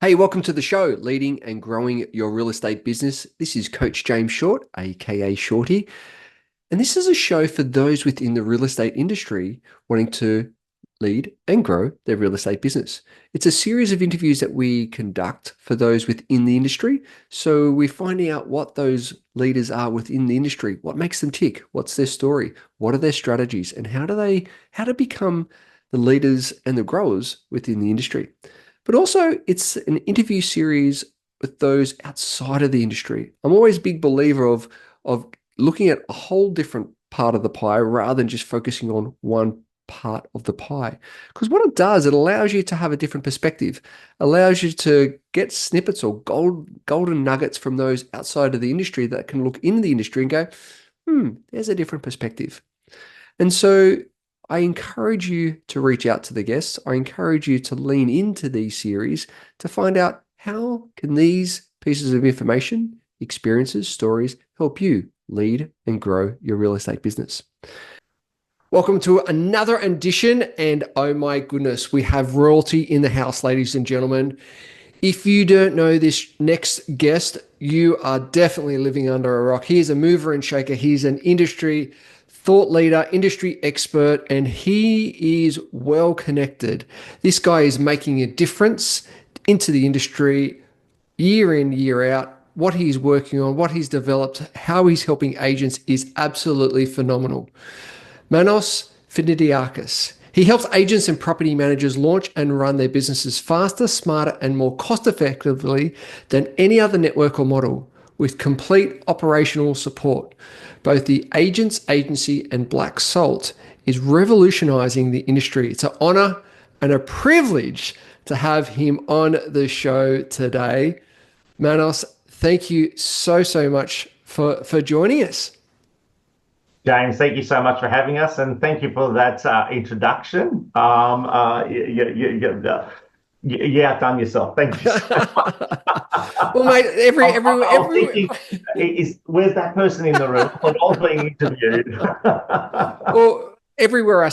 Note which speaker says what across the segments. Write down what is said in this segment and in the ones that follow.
Speaker 1: Hey, welcome to the show, Leading and Growing Your Real Estate Business. This is Coach James Short, aka Shorty, and this is a show for those within the real estate industry wanting to lead and grow their real estate business. It's a series of interviews that we conduct for those within the industry. So we're finding out what those leaders are within the industry, what makes them tick, what's their story, what are their strategies, and how to become the leaders and the growers within the industry. But also, it's an interview series with those outside of the industry. I'm always a big believer of looking at a whole different part of the pie rather than just focusing on one part of the pie. Because what it does, it allows you to have a different perspective, allows you to get snippets or golden nuggets from those outside of the industry that can look into the industry and go, there's a different perspective. And so I encourage you to reach out to the guests. I encourage you to lean into these series to find out how can these pieces of information, experiences, stories help you lead and grow your real estate business. Welcome to another edition, and oh my goodness, we have royalty in the house, ladies and gentlemen. If you don't know this next guest, you are definitely living under a rock. He's a mover and shaker. He's an industry thought leader, industry expert, and he is well connected. This guy is making a difference into the industry year in, year out. What he's working on, what he's developed, how he's helping agents is absolutely phenomenal. Manos Findikakis. He helps agents and property managers launch and run their businesses faster, smarter, and more cost effectively than any other network or model, with complete operational support. Both the agents agency and Black Salt is revolutionizing the industry. It's an honor and a privilege to have him on the show today. Manos, thank you so much for joining us.
Speaker 2: James, thank you so much for having us, and thank you for that introduction. You outdone yourself. Thank you so much.
Speaker 1: Well, mate,
Speaker 2: I was thinking, where's that person in the room when I was being interviewed?
Speaker 1: well, everywhere I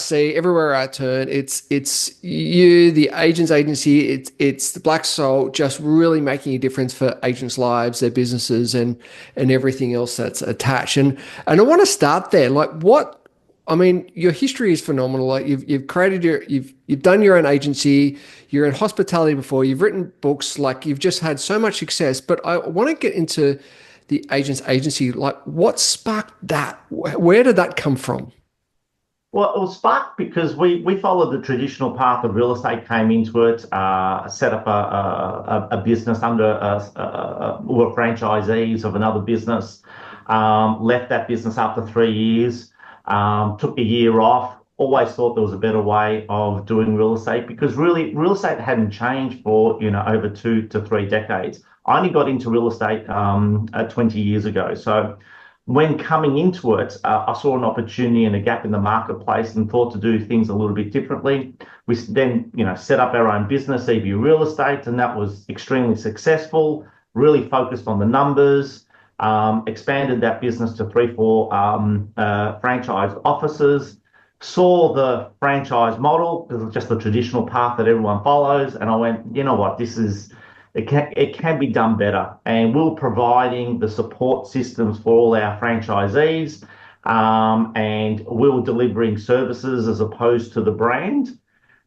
Speaker 1: turn, it's you, the agents agency, it's the Black Soul, just really making a difference for agents' lives, their businesses, and everything else that's attached. And I want to start there. Like, what? I mean, your history is phenomenal. Like, you've created you've done your own agency. You're in hospitality before. You've written books. Like, you've just had so much success. But I want to get into the agents agency. Like, what sparked that? Where did that come from?
Speaker 2: Well, it was sparked because we followed the traditional path of real estate, came into it, set up a business under, we were franchisees of another business, left that business after 3 years, took a year off, always thought there was a better way of doing real estate because really real estate hadn't changed for, over 2 to 3 decades. I only got into real estate 20 years ago. So when coming into it, I saw an opportunity and a gap in the marketplace and thought to do things a little bit differently. We then, set up our own business, EView Real Estate, and that was extremely successful, really focused on the numbers, expanded that business to 3, 4 franchise offices, saw the franchise model because it's just the traditional path that everyone follows. And I went, you know what, it can be done better. And we're providing the support systems for all our franchisees, and we're delivering services as opposed to the brand.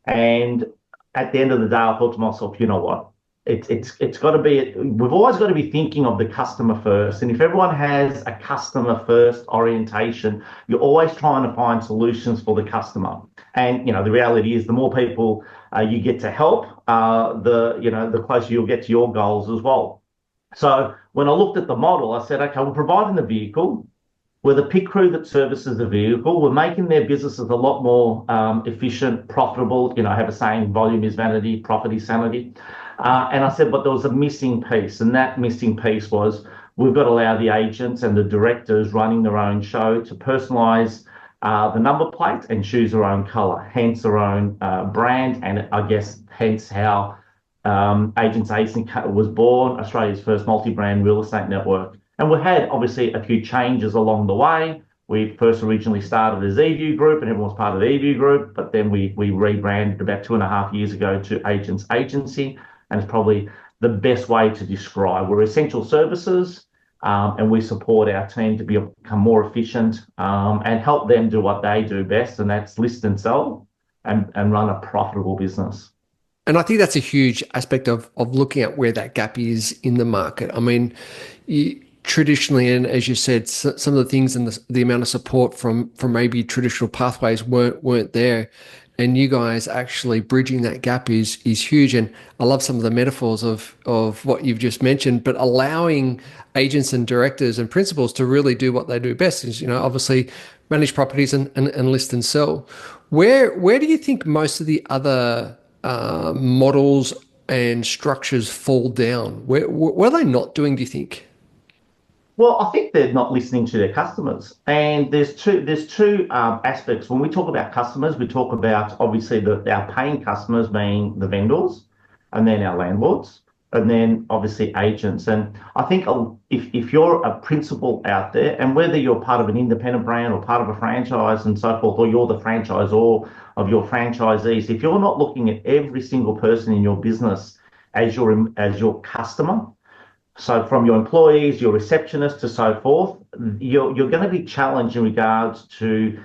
Speaker 2: And at the end of the day, I thought to myself, you know what? It's got to be, we've always got to be thinking of the customer first. And if everyone has a customer first orientation, you're always trying to find solutions for the customer. And, the reality is the more people you get to help, the closer you'll get to your goals as well. So when I looked at the model, I said, okay, we're providing the vehicle. We're the pit crew that services the vehicle. We're making their businesses a lot more efficient, profitable. I have a saying, volume is vanity, profit is sanity. And I said, but there was a missing piece. And that missing piece was we've got to allow the agents and the directors running their own show to personalize the number plate and choose their own color, hence their own brand. And I guess hence how Agents Agency was born, Australia's first multi-brand real estate network. And we had obviously a few changes along the way. We first originally started as EView Group and everyone was part of the EView Group, but then we rebranded about 2.5 years ago to Agents Agency. And it's probably the best way to describe. We're essential services, and we support our team to become more efficient, and help them do what they do best, and that's list and sell and run a profitable business.
Speaker 1: And I think that's a huge aspect of looking at where that gap is in the market. I mean, traditionally, and as you said, some of the things and the amount of support from maybe traditional pathways weren't there, and you guys actually bridging that gap is huge. And I love some of the metaphors of what you've just mentioned, but allowing agents and directors and principals to really do what they do best is, obviously manage properties and list and sell. Where do you think most of the other models and structures fall down? What are they not doing, do you think?
Speaker 2: Well, I think they're not listening to their customers, and there's two aspects. When we talk about customers, we talk about obviously our paying customers being the vendors, and then our landlords, and then obviously agents. And I think if you're a principal out there, and whether you're part of an independent brand or part of a franchise and so forth, or you're the franchisor of your franchisees, if you're not looking at every single person in your business as your customer, so from your employees, your receptionists, to so forth, you're going to be challenged in regards to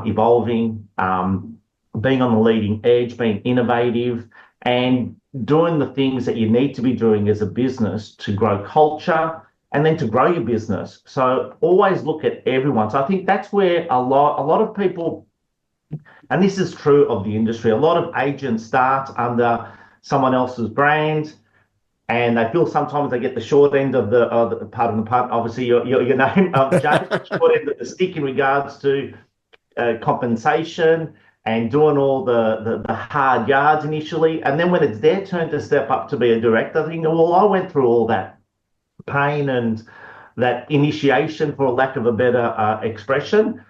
Speaker 2: evolving, being on the leading edge, being innovative, and doing the things that you need to be doing as a business to grow culture and then to grow your business. So always look at everyone. So I think that's where a lot of people, and this is true of the industry, a lot of agents start under someone else's brand, and they feel sometimes they get the short end of the part of the part. Obviously, your name, James, the short end of the stick in regards to compensation and doing all the hard yards initially. And then when it's their turn to step up to be a director, they think, well, I went through all that pain and that initiation, for lack of a better expression.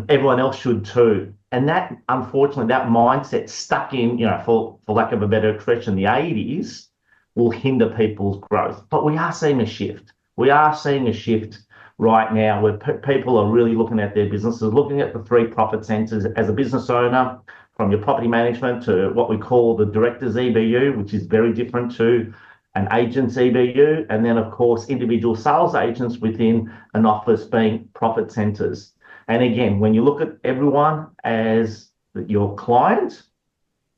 Speaker 2: Everyone else should too. And that, unfortunately, that mindset stuck in, for lack of a better expression, the 80s will hinder people's growth. But we are seeing a shift. We are seeing a shift right now where people are really looking at their businesses, looking at the three profit centers as a business owner, from your property management to what we call the director's EBU, which is very different to an agent's EBU, and then, of course, individual sales agents within an office being profit centers. And again, when you look at everyone as your client,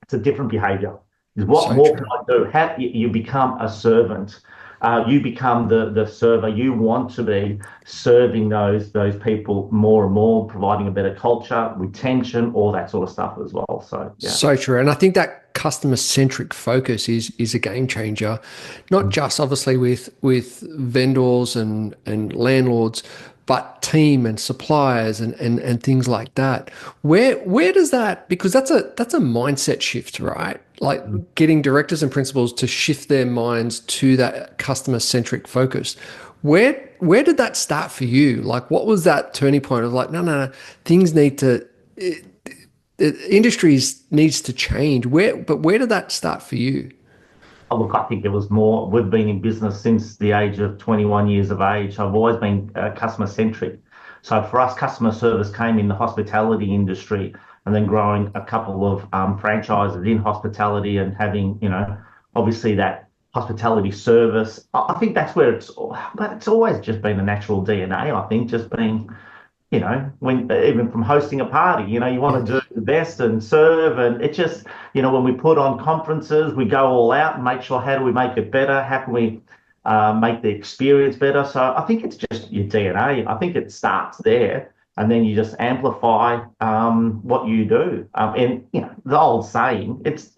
Speaker 2: it's a different behavior. What
Speaker 1: So
Speaker 2: more
Speaker 1: true.
Speaker 2: can I do? How you become a servant? You become the server. You want to be serving those people more and more, providing a better culture, retention, all that sort of stuff as well. So yeah.
Speaker 1: So true. And I think that customer centric focus is a game changer, not just obviously with vendors and landlords, but team and suppliers and things like that. Where does that, because that's a mindset shift, right? Like getting directors and principals to shift their minds to that customer centric focus. Where did that start for you? Like what was that turning point of like, no, things need to the industries needs to change. Where did that start for you?
Speaker 2: Oh, look, I think it was more. We've been in business since the age of 21 years of age. I've always been customer centric. So for us, customer service came in the hospitality industry, and then growing a couple of franchises in hospitality and having, obviously that hospitality service. I think that's where but it's always just been a natural DNA. I think just being, when even from hosting a party, you want to do the best and serve. And it just, when we put on conferences, we go all out and make sure, how do we make it better? How can we make the experience better? So I think it's just your DNA. I think it starts there, and then you just amplify what you do. And, the old saying, it's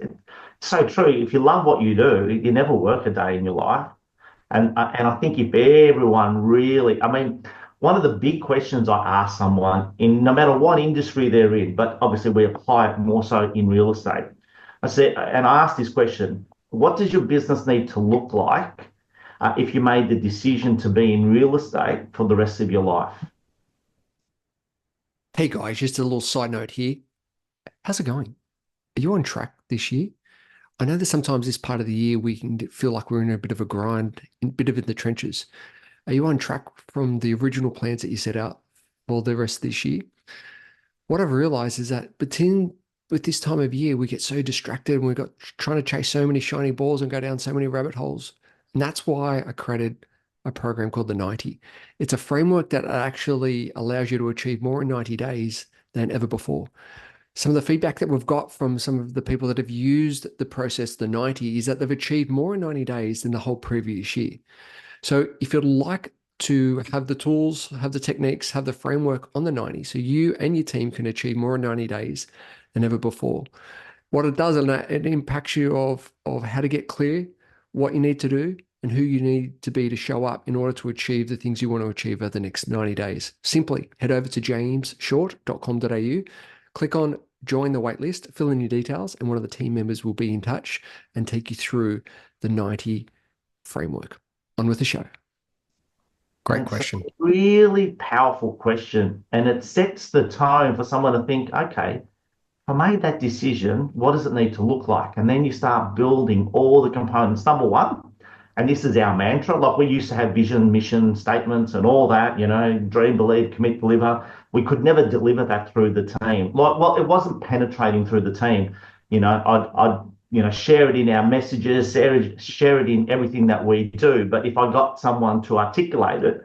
Speaker 2: so true. If you love what you do, you never work a day in your life. And I think if everyone really, I mean, one of the big questions I ask someone in no matter what industry they're in, but obviously we apply it more so in real estate. I said, and I asked this question: what does your business need to look like if you made the decision to be in real estate for the rest of your life?
Speaker 1: Hey guys, just a little side note here. How's it going? Are you on track this year? I know that sometimes this part of the year we can feel like we're in a bit of a grind, a bit of in the trenches. Are you on track from the original plans that you set out for the rest of this year? What I've realized is that between with this time of year, we get so distracted and we've got trying to chase so many shiny balls and go down so many rabbit holes And that's why I created a program called the 90. It's a framework that actually allows you to achieve more in 90 days than ever before. Some of the feedback that we've got from some of the people that have used the process, the 90, is that they've achieved more in 90 days than the whole previous year. So if you'd like to have the tools, have the techniques, have the framework on the 90, so you and your team can achieve more in 90 days than ever before. What it does, and it impacts you of how to get clear, what you need to do, and who you need to be to show up in order to achieve the things you want to achieve over the next 90 days. Simply head over to jamesshort.com.au, click on join the waitlist, fill in your details, and one of the team members will be in touch and take you through the 90 framework. On with the show. Great
Speaker 2: It's a
Speaker 1: question.
Speaker 2: really powerful question, and it sets the tone for someone to think, okay, I made that decision. What does it need to look like? And then you start building all the components. Number one, and this is our mantra, like we used to have vision, mission statements and all that, dream, believe, commit, deliver. We could never deliver that through the team. Like, well, it wasn't penetrating through the team. I'd share it in our messages, share it in everything that we do. But if I got someone to articulate it,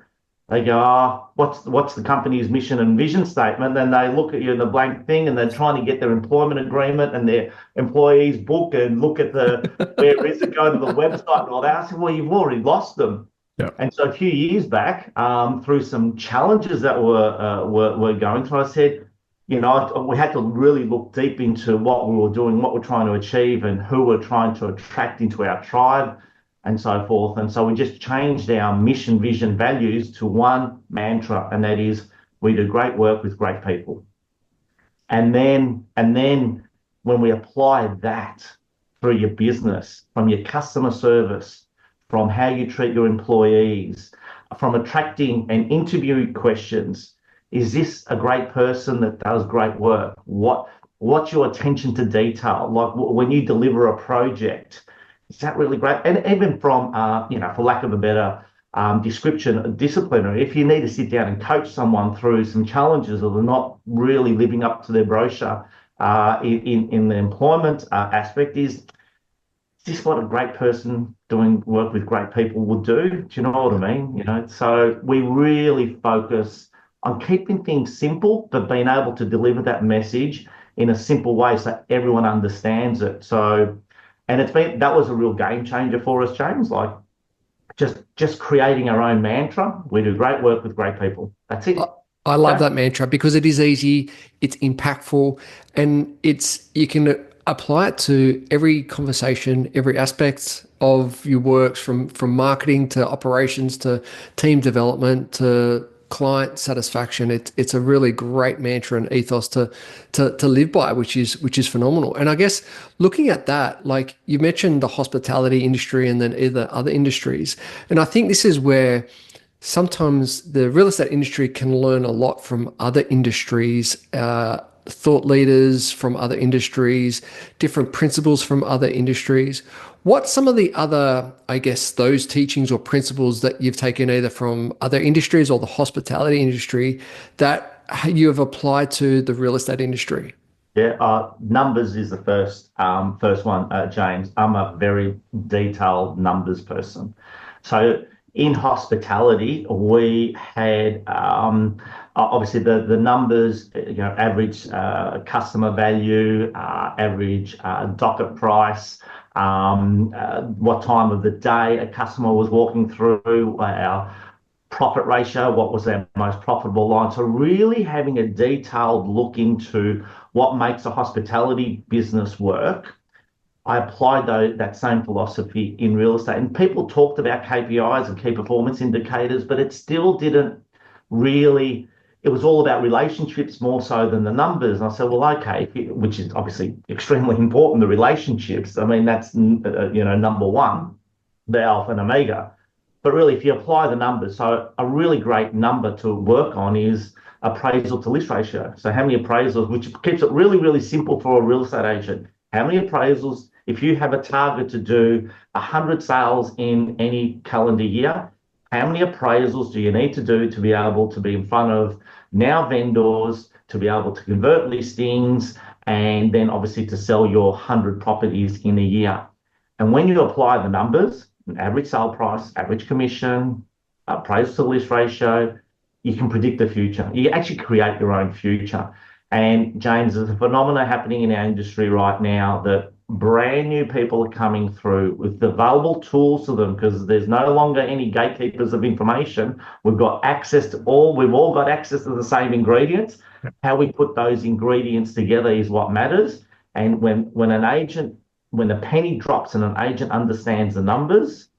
Speaker 2: they go, oh, what's the company's mission and vision statement? Then they look at you in the blank thing and they're trying to get their employment agreement and their employees book and look at where is it, go to the website and all that. I said, well, you've already lost them.
Speaker 1: Yeah.
Speaker 2: And so a few years back, through some challenges that were going through, I said, we had to really look deep into what we were doing, what we're trying to achieve, and who we're trying to attract into our tribe, and so forth. And so we just changed our mission, vision, values to one mantra, and that is we do great work with great people. And then when we apply that through your business, from your customer service, from how you treat your employees, from attracting and interviewing questions, is this a great person that does great work? What's your attention to detail? Like when you deliver a project, is that really great? And even from, for lack of a better description, disciplinary, if you need to sit down and coach someone through some challenges or they're not really living up to their brochure in the employment aspect, is this what a great person doing work with great people would do? Do you know what I mean? So we really focus on keeping things simple, but being able to deliver that message in a simple way so everyone understands it. So, and that was a real game changer for us, James. Like just creating our own mantra. We do great work with great people. That's it.
Speaker 1: I love that mantra because it is easy, it's impactful, and you can apply it to every conversation, every aspect of your works, from marketing to operations to team development to client satisfaction. It's a really great mantra and ethos to live by, which is phenomenal. And I guess looking at that, like you mentioned the hospitality industry and then other industries, and I think this is where sometimes the real estate industry can learn a lot from other industries, thought leaders from other industries, different principles from other industries. What's some of the other, I guess, those teachings or principles that you've taken either from other industries or the hospitality industry that you have applied to the real estate industry?
Speaker 2: Yeah, numbers is the first one, James. I'm a very detailed numbers person. So in hospitality, we had obviously the numbers, average customer value, average docket price, what time of the day a customer was walking through, our profit ratio, what was our most profitable line. So really having a detailed look into what makes a hospitality business work. I applied that same philosophy in real estate, and people talked about KPIs and key performance indicators, but it still didn't really, it was all about relationships more so than the numbers. And I said, well, okay, which is obviously extremely important, the relationships. I mean, that's, number one, the alpha and omega. But really, if you apply the numbers, so a really great number to work on is appraisal to list ratio. So how many appraisals, which keeps it really, really simple for a real estate agent. How many appraisals, if you have a target to do 100 sales in any calendar year, how many appraisals do you need to do to be able to be in front of now vendors, to be able to convert listings, and then obviously to sell your 100 properties in a year? And when you apply the numbers, an average sale price, average commission, appraisal to list ratio, you can predict the future. You actually create your own future. And James, there's a phenomenon happening in our industry right now that brand new people are coming through with the available tools to them because there's no longer any gatekeepers of information. We've all got access to the same ingredients. How we put those ingredients together is what matters. And when the penny drops and an agent understands the numbers,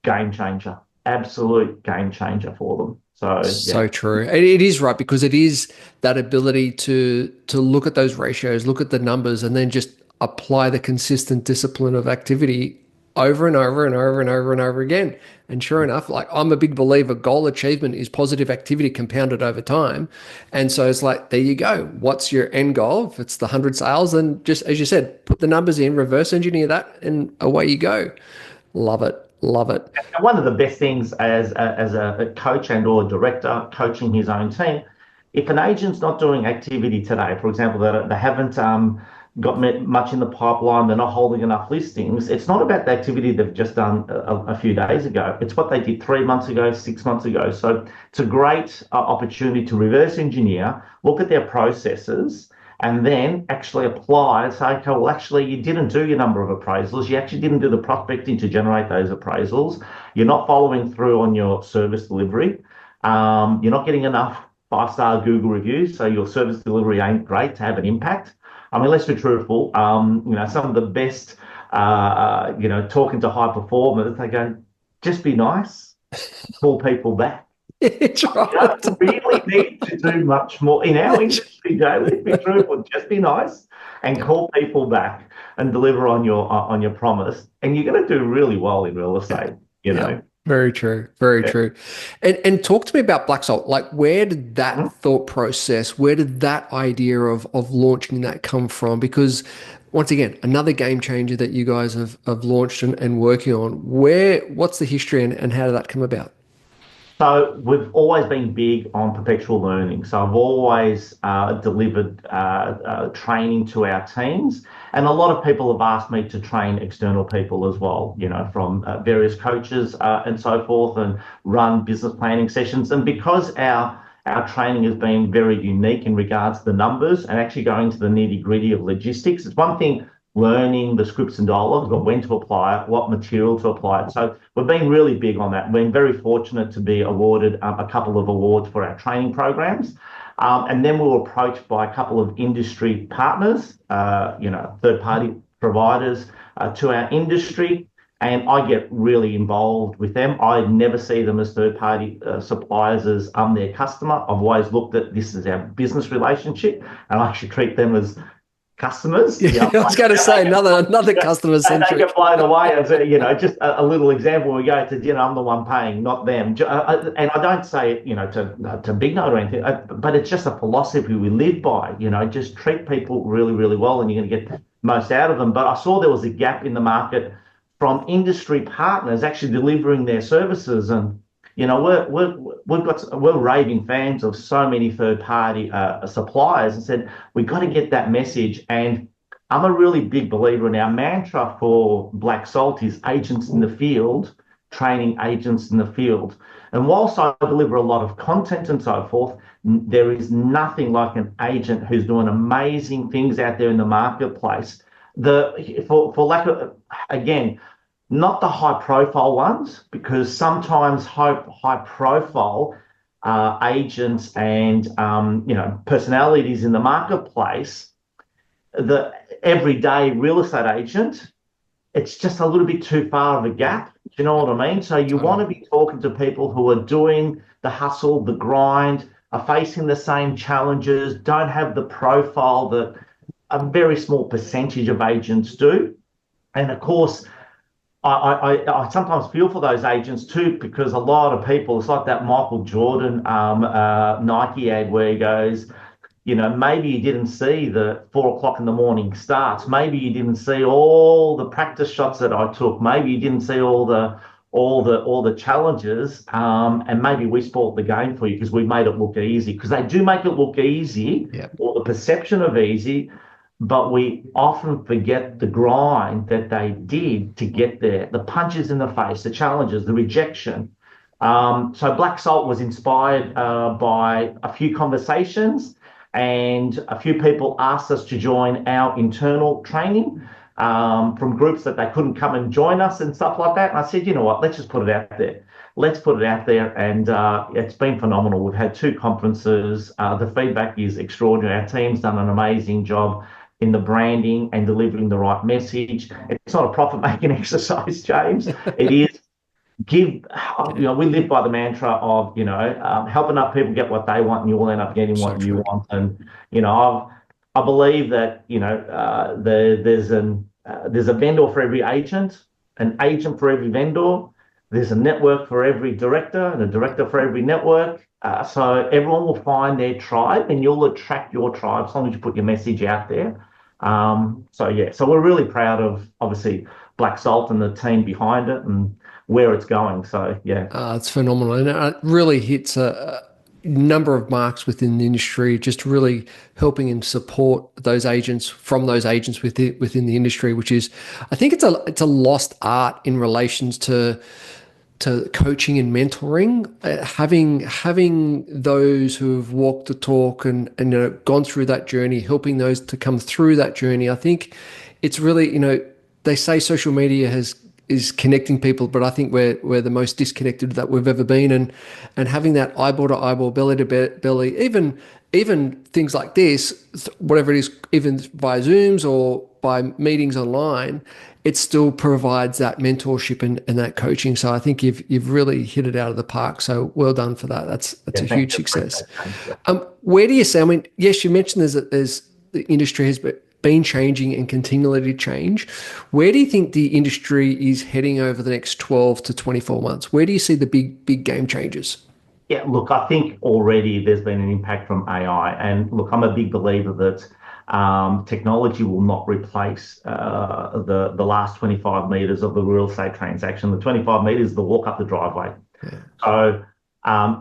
Speaker 2: game changer, absolute game changer for them. So
Speaker 1: So
Speaker 2: yeah.
Speaker 1: true. It is right because it is that ability to look at those ratios, look at the numbers, and then just apply the consistent discipline of activity over and over and over and over and over again. And sure enough, like I'm a big believer, goal achievement is positive activity compounded over time. And so it's like, there you go. What's your end goal? If it's the 100 sales, then just as you said, put the numbers in, reverse engineer that, and away you go. Love it. Love it.
Speaker 2: And one of the best things as a coach and or a director coaching his own team, if an agent's not doing activity today, for example, that they haven't got much in the pipeline, they're not holding enough listings, it's not about the activity they've just done a few days ago. It's what they did 3 months ago, 6 months ago. So it's a great opportunity to reverse engineer, look at their processes, and then actually apply and say, okay, well, actually, you didn't do your number of appraisals. You actually didn't do the prospecting to generate those appraisals. You're not following through on your service delivery. You're not getting enough five-star Google reviews, so your service delivery ain't great to have an impact. I mean, let's be truthful. Some of the best, talking to high performers, they go, just be nice, call people back.
Speaker 1: It's
Speaker 2: You
Speaker 1: right.
Speaker 2: don't really need to do much more in our industry, Joe. Let's be truthful. Just be nice and
Speaker 1: Yeah.
Speaker 2: call people back and deliver on your promise, and you're going to do really well in real
Speaker 1: Yeah.
Speaker 2: estate.
Speaker 1: Yeah. Very true. Very
Speaker 2: Yeah.
Speaker 1: true. And talk to me about Black Salt. Like, where did that
Speaker 2: Mhm.
Speaker 1: thought process, where did that idea of launching that come from? Because once again, another game changer that you guys have launched and working on. What's the history and how did that come about?
Speaker 2: So we've always been big on perpetual learning. So I've always delivered training to our teams, and a lot of people have asked me to train external people as well. From various coaches and so forth, and run business planning sessions. And because our training has been very unique in regards to the numbers and actually going to the nitty gritty of logistics, it's one thing learning the scripts and dialogues, but when to apply it, what material to apply it. So we've been really big on that. We've been very fortunate to be awarded a couple of awards for our training programs. And then we were approached by a couple of industry partners, third-party providers to our industry. And I get really involved with them. I never see them as third-party suppliers as I'm their customer. I've always looked at this as our business relationship, and I actually treat them as customers.
Speaker 1: Yeah, I was going to say another customer
Speaker 2: They
Speaker 1: centric.
Speaker 2: get blown away as just a little example. We go to dinner, I'm the one paying, not them. And I don't say it, to big note or anything, but it's just a philosophy we live by. Just treat people really, really well, and you're going to get most out of them. But I saw there was a gap in the market from industry partners actually delivering their services, and we're raving fans of so many third-party suppliers, and said we've got to get that message. And I'm a really big believer in our mantra for Black Salt is agents in the field, training agents in the field. And whilst I deliver a lot of content and so forth, there is nothing like an agent who's doing amazing things out there in the marketplace. For lack of, again, not the high profile ones, because sometimes high profile agents and personalities in the marketplace, the everyday real estate agent, it's just a little bit too far of a gap. Do you know what I mean? So you want to be talking to people who are doing the hustle, the grind, are facing the same challenges, don't have the profile that a very small percentage of agents do. And of course, I sometimes feel for those agents too, because a lot of people, it's like that Michael Jordan Nike ad where he goes, maybe you didn't see the 4 o'clock in the morning starts. Maybe you didn't see all the practice shots that I took. Maybe you didn't see all the challenges. And maybe we spoiled the game for you because we made it look easy. Because they do make it look easy,
Speaker 1: Yeah.
Speaker 2: or the perception of easy. but we often forget the grind that they did to get there, the punches in the face, the challenges, the rejection. So Black Salt was inspired by a few conversations, and a few people asked us to join our internal training from groups that they couldn't come and join us and stuff like that. And I said, you know what, let's just put it out there. Let's put it out there. And it's been phenomenal. We've had two conferences. The feedback is extraordinary. Our team's done an amazing job in the branding and delivering the right message. It's not a profit making exercise, James. It is give,
Speaker 1: Yeah,
Speaker 2: we live by the mantra of, helping up people get what they want, and you will end up getting
Speaker 1: so
Speaker 2: what you
Speaker 1: true.
Speaker 2: want. And, I believe that, there's a vendor for every agent, an agent for every vendor. There's a network for every director and a director for every network. So everyone will find their tribe, and you'll attract your tribe as long as you put your message out there. So yeah, so we're really proud of obviously Black Salt and the team behind it and where it's going. So yeah,
Speaker 1: It's phenomenal, and it really hits a number of marks within the industry. Just really helping and support those agents from those agents within the industry, which is, I think it's a lost art in relations to coaching and mentoring. Having those who have walked the talk and gone through that journey, helping those to come through that journey. I think it's really, they say social media is connecting people, but I think we're the most disconnected that we've ever been. And having that eyeball to eyeball, belly to belly, even things like this, whatever it is, even via Zooms or by meetings online, it still provides that mentorship and that coaching. So I think you've really hit it out of the park. So well done for that. That's
Speaker 2: yeah,
Speaker 1: a
Speaker 2: thank
Speaker 1: huge
Speaker 2: you.
Speaker 1: success.
Speaker 2: Appreciate that. Yeah.
Speaker 1: Where do you say? I mean, yes, you mentioned there's the industry has been changing and continually to change. Where do you think the industry is heading over the next 12 to 24 months? Where do you see the big game changes?
Speaker 2: Yeah, look, I think already there's been an impact from AI. And look, I'm a big believer that technology will not replace the last 25 meters of the real estate transaction. The 25 meters is the walk up the driveway.
Speaker 1: Yeah.
Speaker 2: So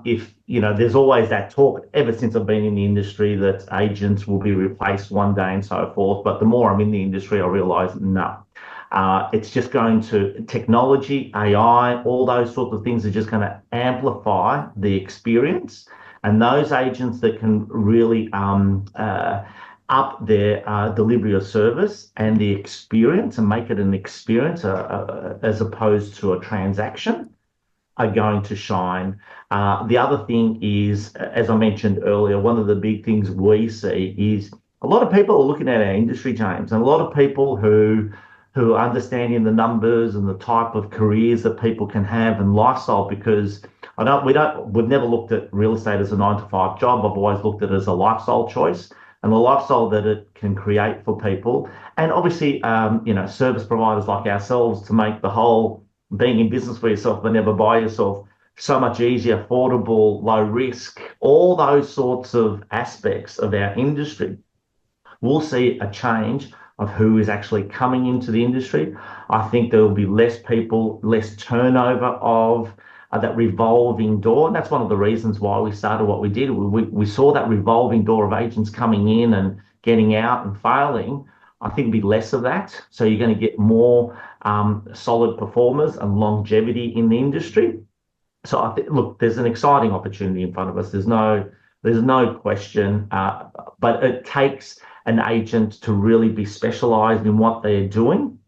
Speaker 2: if there's always that talk ever since I've been in the industry that agents will be replaced one day and so forth. But the more I'm in the industry, I realise no. It's just going to technology, AI, all those sorts of things are just going to amplify the experience. And those agents that can really up their delivery of service and the experience and make it an experience as opposed to a transaction are going to shine. The other thing is, as I mentioned earlier, one of the big things we see is a lot of people are looking at our industry, James, and a lot of people who are understanding the numbers and the type of careers that people can have and lifestyle. Because we've never looked at real estate as a 9 to 5 job. I've always looked at it as a lifestyle choice and the lifestyle that it can create for people, and obviously, service providers like ourselves to make the whole being in business for yourself but never by yourself so much easier, affordable, low risk, all those sorts of aspects of our industry. We'll see a change of who is actually coming into the industry. I think there will be less people, less turnover of that revolving door. And that's one of the reasons why we started what we did. We saw that revolving door of agents coming in and getting out and failing. I think it'll be less of that. So you're going to get more solid performers and longevity in the industry. So look, there's an exciting opportunity in front of us. There's no question, but it takes an agent to really be specialised in what they're doing,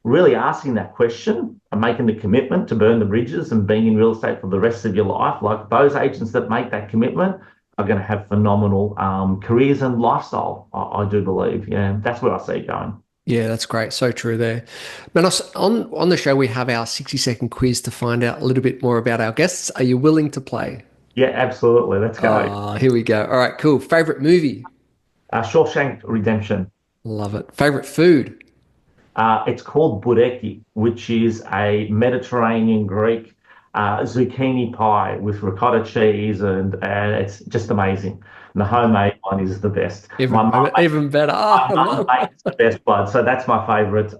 Speaker 2: really asking that question and making the commitment to burn the bridges and being in real estate for the rest of your life. Like those agents that make that commitment are going to have phenomenal careers and lifestyle. I do believe. Yeah, that's where I see it going.
Speaker 1: Yeah, that's great. So true there. Manos, on the show, we have our 60-second quiz to find out a little bit more about our guests. Are you willing to play?
Speaker 2: Yeah, absolutely. Let's go.
Speaker 1: Here we go. All right, cool. Favorite movie?
Speaker 2: Shawshank Redemption.
Speaker 1: Love it. Favorite food?
Speaker 2: It's called bureki, which is a Mediterranean Greek zucchini pie with ricotta cheese, and it's just amazing. And the homemade one is the best.
Speaker 1: Even better. Oh,
Speaker 2: My
Speaker 1: I
Speaker 2: mum
Speaker 1: love
Speaker 2: makes the best blood, so that's my favourite.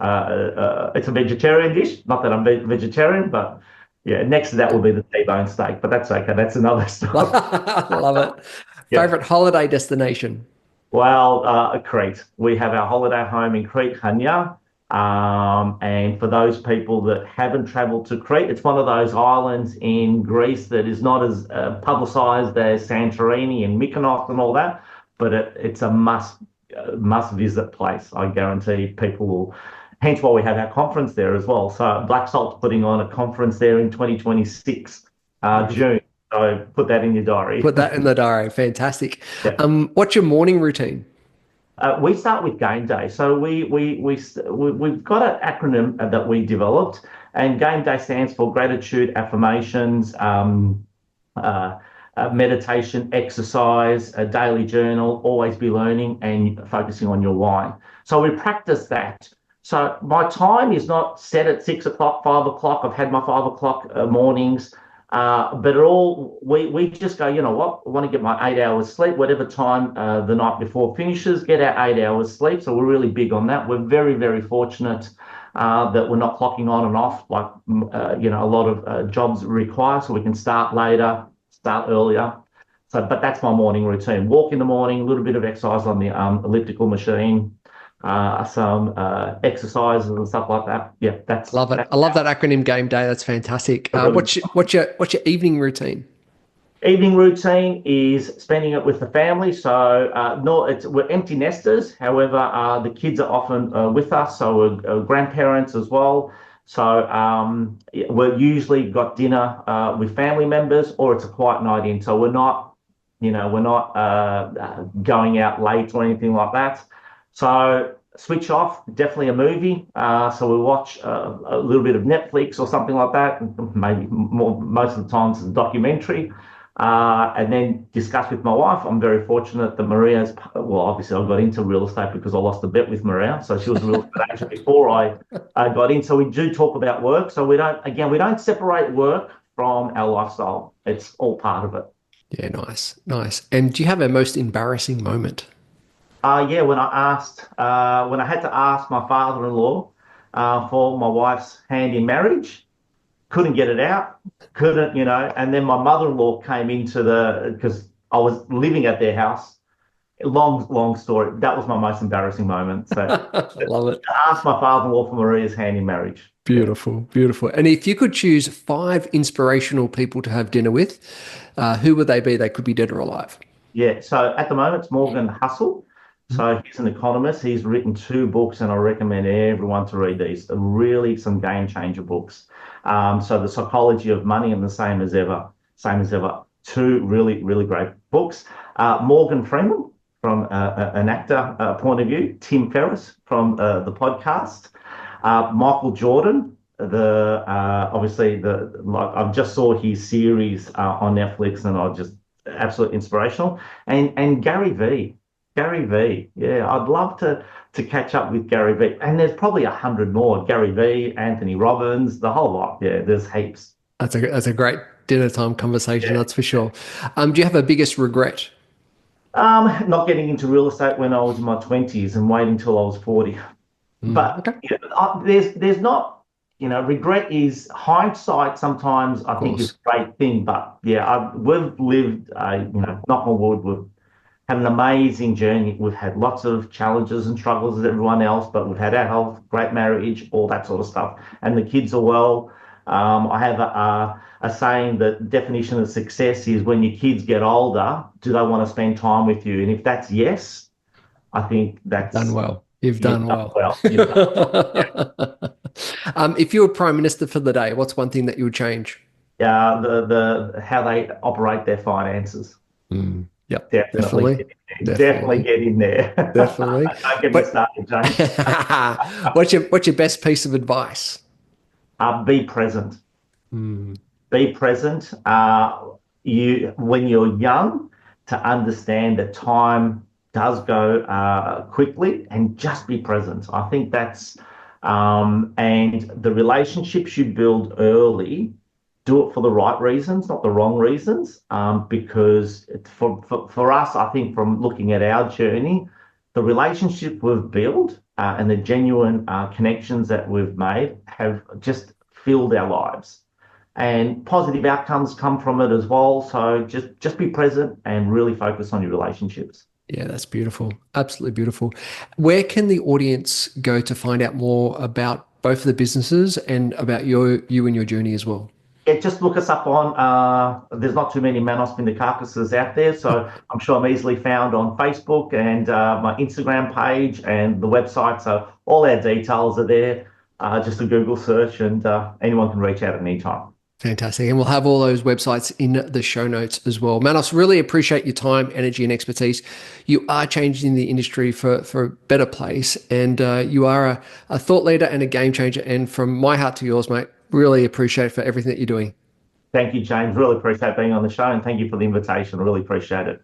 Speaker 2: It's a vegetarian dish. Not that I'm vegetarian, but yeah, next to that will be the T-bone steak, but that's okay. That's another story.
Speaker 1: love it.
Speaker 2: Yeah.
Speaker 1: Favorite holiday destination?
Speaker 2: Well, Crete. We have our holiday home in Crete, Hania. And for those people that haven't traveled to Crete, it's one of those islands in Greece that is not as publicized as Santorini and Mykonos and all that, but it's a must visit place. I guarantee people will. Hence why we have our conference there as well. So Black Salt's putting on a conference there in 2026,
Speaker 1: Beautiful.
Speaker 2: June. So put that in your diary.
Speaker 1: Put that in the diary. Fantastic.
Speaker 2: Yeah.
Speaker 1: What's your morning routine?
Speaker 2: We start with game day. So we've got an acronym that we developed, and game day stands for gratitude, affirmations, meditation, exercise, a daily journal, always be learning, and focusing on your why. So we practice that. So my time is not set at 6 o'clock, 5 o'clock. I've had my 5 o'clock mornings. But we just go, you know what, I want to get my 8 hours sleep, whatever time the night before finishes, get our 8 hours sleep. So we're really big on that. We're very, very fortunate that we're not clocking on and off like, a lot of jobs require. So we can start later, start earlier. So, but that's my morning routine. Walk in the morning, a little bit of exercise on the elliptical machine, some exercises and stuff like that. Yeah,
Speaker 1: Love it. I love that acronym game day. That's fantastic. What's your evening routine?
Speaker 2: Evening routine is spending it with the family. So no, we're empty nesters. However, the kids are often with us, so we're grandparents as well. So we're usually got dinner with family members, or it's a quiet night in. So we're not going out late or anything like that. So switch off, definitely a movie. So we watch a little bit of Netflix or something like that. Maybe most of the times it's a documentary. And then discuss with my wife. I'm very fortunate that well, obviously I got into real estate because I lost a bet with Maria. So she was a real estate agent before I got in. So we do talk about work. So we don't separate work from our lifestyle. It's all part of it.
Speaker 1: Yeah, nice, nice. And do you have a most embarrassing moment?
Speaker 2: Yeah, when I had to ask my father-in-law for my wife's hand in marriage, couldn't get it out, couldn't, and then my mother-in-law came because I was living at their house. Long, long story. That was my most embarrassing moment. So to
Speaker 1: Love it.
Speaker 2: ask my father-in-law for Maria's hand in marriage. Yeah.
Speaker 1: Beautiful, beautiful. And if you could choose five inspirational people to have dinner with, who would they be? They could be dead or alive.
Speaker 2: Yeah. So at the moment, it's Morgan Hussle. So he's an economist. He's written two books, and I recommend everyone to read these. They're really some game changer books. So The Psychology of Money and The Same as Ever, Same as Ever. Two really, really great books. Morgan Freeman from an actor point of view. Tim Ferriss from the podcast. Michael Jordan. I just saw his series on Netflix, and I just absolutely inspirational. And Gary V. Gary V. Yeah, I'd love to catch up with Gary V. And there's probably 100 more. Gary V, Anthony Robbins, the whole lot. Yeah, there's heaps.
Speaker 1: That's a great dinner time conversation,
Speaker 2: Yeah.
Speaker 1: that's for sure. Do you have a biggest regret?
Speaker 2: Not getting into real estate when I was in my 20s and waiting till I was 40. But
Speaker 1: Okay,
Speaker 2: there's not, regret is hindsight sometimes I
Speaker 1: of
Speaker 2: think is
Speaker 1: course.
Speaker 2: a great thing. But yeah, we've lived, knock on wood, we've had an amazing journey. We've had lots of challenges and struggles as everyone else, but we've had our health, great marriage, all that sort of stuff. And the kids are well. I have a saying that definition of success is when your kids get older, do they want to spend time with you? And if that's yes, I think
Speaker 1: Done
Speaker 2: that's
Speaker 1: well. You've
Speaker 2: you've
Speaker 1: done
Speaker 2: done
Speaker 1: well.
Speaker 2: well. You've done well. Yeah.
Speaker 1: If you were Prime Minister for the day, what's one thing that you would change?
Speaker 2: The how they operate their finances.
Speaker 1: Yep,
Speaker 2: Definitely
Speaker 1: definitely,
Speaker 2: get in there. Definitely
Speaker 1: definitely,
Speaker 2: get in there.
Speaker 1: definitely.
Speaker 2: Don't get me
Speaker 1: But
Speaker 2: started, James.
Speaker 1: what's your best piece of advice?
Speaker 2: Be present.
Speaker 1: Mm,
Speaker 2: Be present. When you're young, to understand that time does go quickly, and just be present. I think and the relationships you build early, do it for the right reasons, not the wrong reasons. Because for us, I think from looking at our journey, the relationship we've built and the genuine connections that we've made have just filled our lives. And positive outcomes come from it as well. So just be present and really focus on your relationships.
Speaker 1: Yeah, that's beautiful. Absolutely beautiful. Where can the audience go to find out more about both of the businesses and about you and your journey as well?
Speaker 2: Yeah, just look us up on, there's not too many Manos Findikakises out there, so I'm sure I'm easily found on Facebook and my Instagram page and the website. So all our details are there, just a Google search, and anyone can reach out at any time.
Speaker 1: Fantastic. And we'll have all those websites in the show notes as well. Manos, really appreciate your time, energy, and expertise. You are changing the industry for a better place, and you are a thought leader and a game changer. And from my heart to yours, mate, really appreciate for everything that you're doing.
Speaker 2: Thank you, James. Really appreciate being on the show, and thank you for the invitation. I really appreciate it.